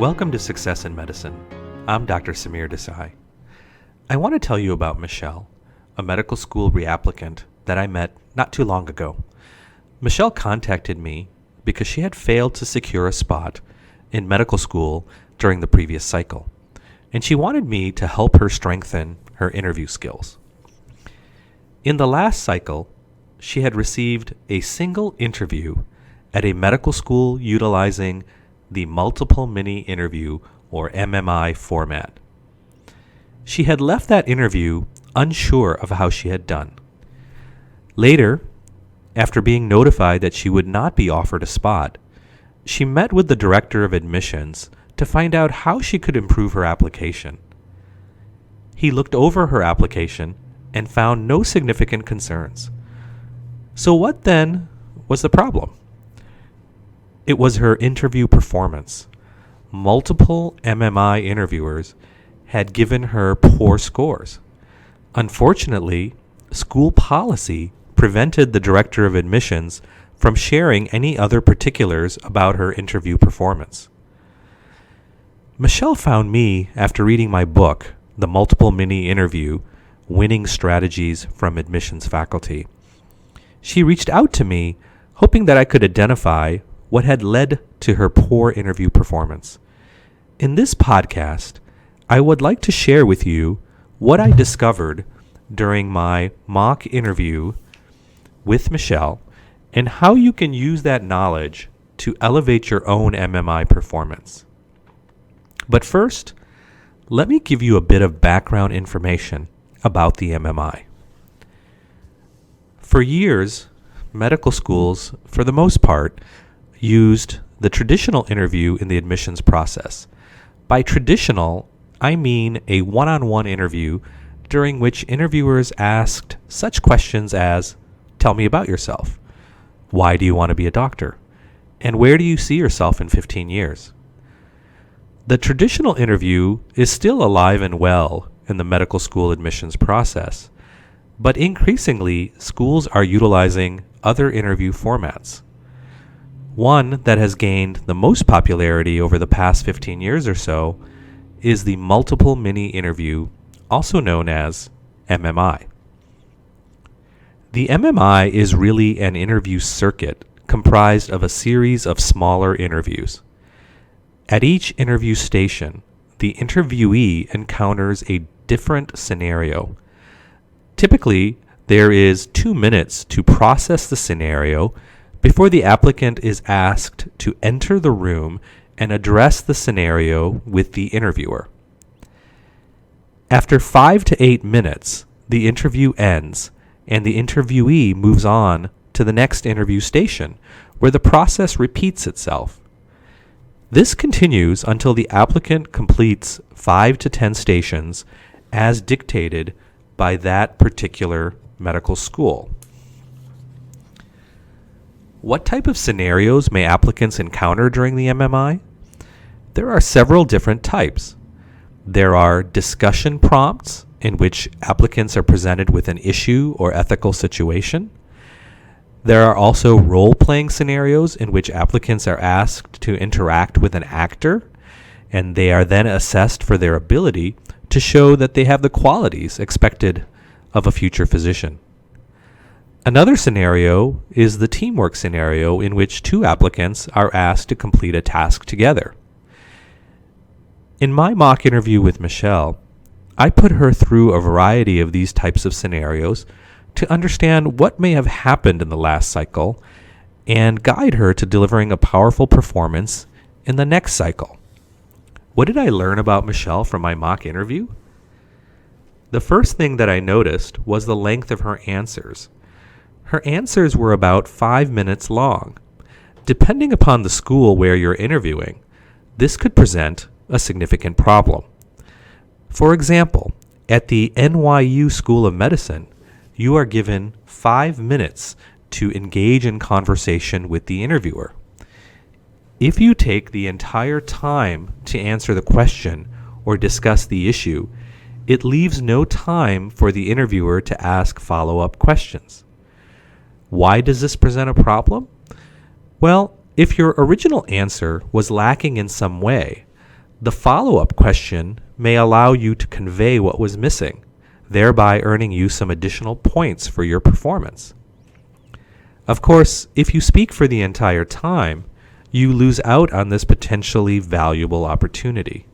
Welcome to Success in Medicine. I'm Dr. Samir Desai. I want to tell you about Michelle, a medical school reapplicant that I met not too long ago. Michelle contacted me because she had failed to secure a spot in medical school during the previous cycle, and she wanted me to help her strengthen her interview skills. In the last cycle, she had received a single interview at a medical school utilizing the multiple mini interview or MMI format. She had left that interview unsure of how she had done. Later, after being notified that she would not be offered a spot, she met with the director of admissions to find out how she could improve her application. He looked over her application and found no significant concerns. So what then was the problem? It was her interview performance. Multiple MMI interviewers had given her poor scores. Unfortunately, school policy prevented the director of admissions from sharing any other particulars about her interview performance. Michelle found me after reading my book, The Multiple Mini Interview: Winning Strategies from Admissions Faculty. She reached out to me, hoping that I could identify what had led to her poor interview performance. In this podcast, I would like to share with you what I discovered during my mock interview with Michelle and how you can use that knowledge to elevate your own MMI performance. But first, let me give you a bit of background information about the MMI. For years, medical schools, for the most part, used the traditional interview in the admissions process. By traditional, I mean a one-on-one interview during which interviewers asked such questions as, tell me about yourself, why do you want to be a doctor, and where do you see yourself in 15 years? The traditional interview is still alive and well in the medical school admissions process, but increasingly schools are utilizing other interview formats. One that has gained the most popularity over the past 15 years or so is the multiple mini interview, also known as MMI. The MMI is really an interview circuit comprised of a series of smaller interviews. At each interview station, the interviewee encounters a different scenario. Typically, there is 2 minutes to process the scenario before the applicant is asked to enter the room and address the scenario with the interviewer. After 5 to 8 minutes, the interview ends and the interviewee moves on to the next interview station, where the process repeats itself. This continues until the applicant completes 5 to 10 stations as dictated by that particular medical school. What type of scenarios may applicants encounter during the MMI? There are several different types. There are discussion prompts in which applicants are presented with an issue or ethical situation. There are also role-playing scenarios in which applicants are asked to interact with an actor, and they are then assessed for their ability to show that they have the qualities expected of a future physician. Another scenario is the teamwork scenario in which 2 applicants are asked to complete a task together. In my mock interview with Michelle, I put her through a variety of these types of scenarios to understand what may have happened in the last cycle and guide her to delivering a powerful performance in the next cycle. What did I learn about Michelle from my mock interview? The first thing that I noticed was the length of her answers. Her answers were about 5 minutes long. Depending upon the school where you're interviewing, this could present a significant problem. For example, at the NYU School of Medicine, you are given 5 minutes to engage in conversation with the interviewer. If you take the entire time to answer the question or discuss the issue, it leaves no time for the interviewer to ask follow-up questions. Why does this present a problem? Well, if your original answer was lacking in some way, The follow-up question may allow you to convey what was missing, thereby earning you some additional points for your performance. Of course, if you speak for the entire time, you lose out on this potentially valuable opportunity.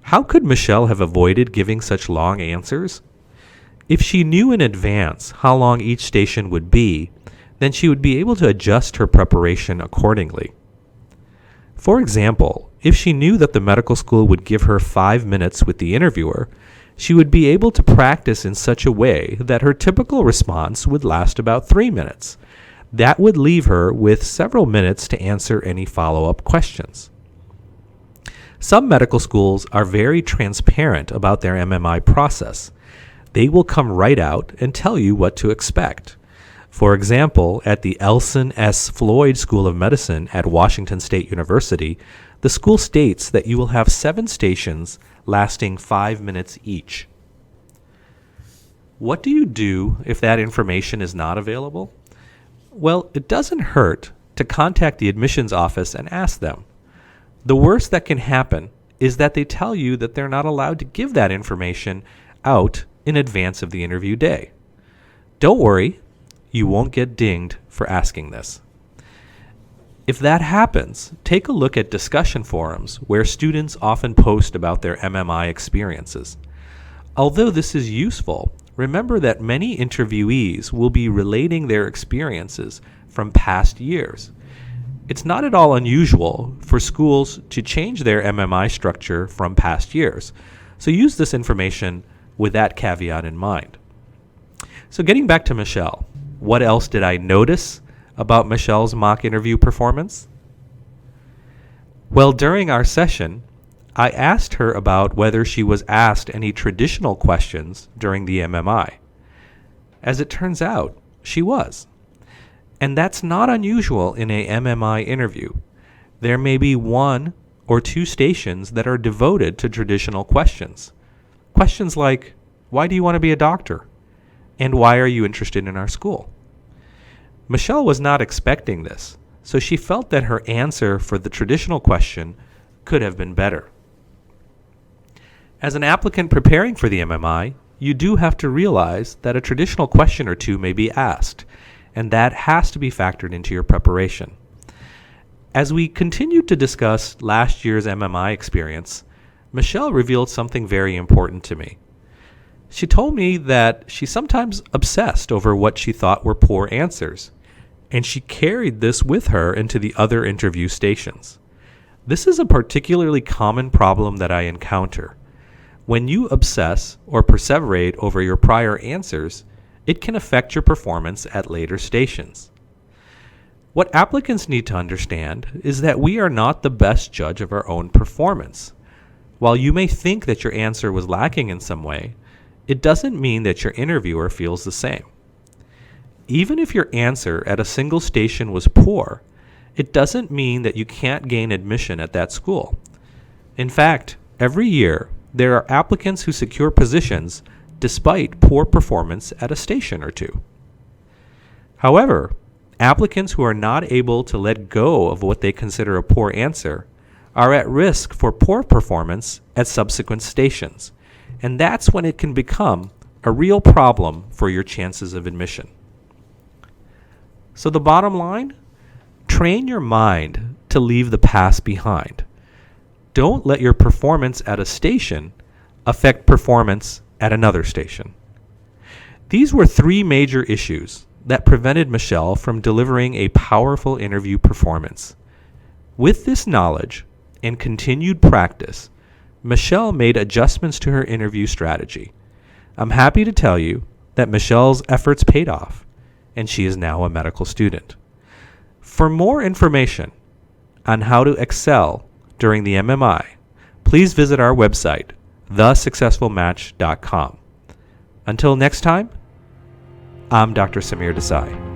How could Michelle have avoided giving such long answers? If she knew in advance how long each station would be, then she would be able to adjust her preparation accordingly. For example, if she knew that the medical school would give her 5 minutes with the interviewer, she would be able to practice in such a way that her typical response would last about 3 minutes. That would leave her with several minutes to answer any follow-up questions. Some medical schools are very transparent about their MMI process. They will come right out and tell you what to expect. For example, at the Elson S. Floyd School of Medicine at Washington State University, the school states that you will have 7 stations lasting 5 minutes each. What do you do if that information is not available? Well, it doesn't hurt to contact the admissions office and ask them. The worst that can happen is that they tell you that they're not allowed to give that information out in advance of the interview day. Don't worry, you won't get dinged for asking this. If that happens, take a look at discussion forums where students often post about their MMI experiences. Although this is useful, remember that many interviewees will be relating their experiences from past years. It's not at all unusual for schools to change their MMI structure from past years, so use this information with that caveat in mind. So getting back to Michelle, what else did I notice about Michelle's mock interview performance? Well, during our session, I asked her about whether she was asked any traditional questions during the MMI. As it turns out, she was. And that's not unusual in a MMI interview. There may be 1 or 2 stations that are devoted to traditional questions. Questions like, why do you want to be a doctor? And why are you interested in our school? Michelle was not expecting this, so she felt that her answer for the traditional question could have been better. As an applicant preparing for the MMI, you do have to realize that a traditional question or 2 may be asked, and that has to be factored into your preparation. As we continued to discuss last year's MMI experience, Michelle revealed something very important to me. She told me that she sometimes obsessed over what she thought were poor answers, and she carried this with her into the other interview stations. This is a particularly common problem that I encounter. When you obsess or perseverate over your prior answers, it can affect your performance at later stations. What applicants need to understand is that we are not the best judge of our own performance. While you may think that your answer was lacking in some way, it doesn't mean that your interviewer feels the same. Even if your answer at a single station was poor, it doesn't mean that you can't gain admission at that school. In fact, every year, there are applicants who secure positions despite poor performance at a station or 2. However, applicants who are not able to let go of what they consider a poor answer are at risk for poor performance at subsequent stations, and that's when it can become a real problem for your chances of admission. So the bottom line, train your mind to leave the past behind. Don't let your performance at a station affect performance at another station. These were 3 major issues that prevented Michelle from delivering a powerful interview performance. With this knowledge and continued practice, Michelle made adjustments to her interview strategy. I'm happy to tell you that Michelle's efforts paid off, and she is now a medical student. For more information on how to excel during the MMI, please visit our website, thesuccessfulmatch.com. Until next time, I'm Dr. Samir Desai.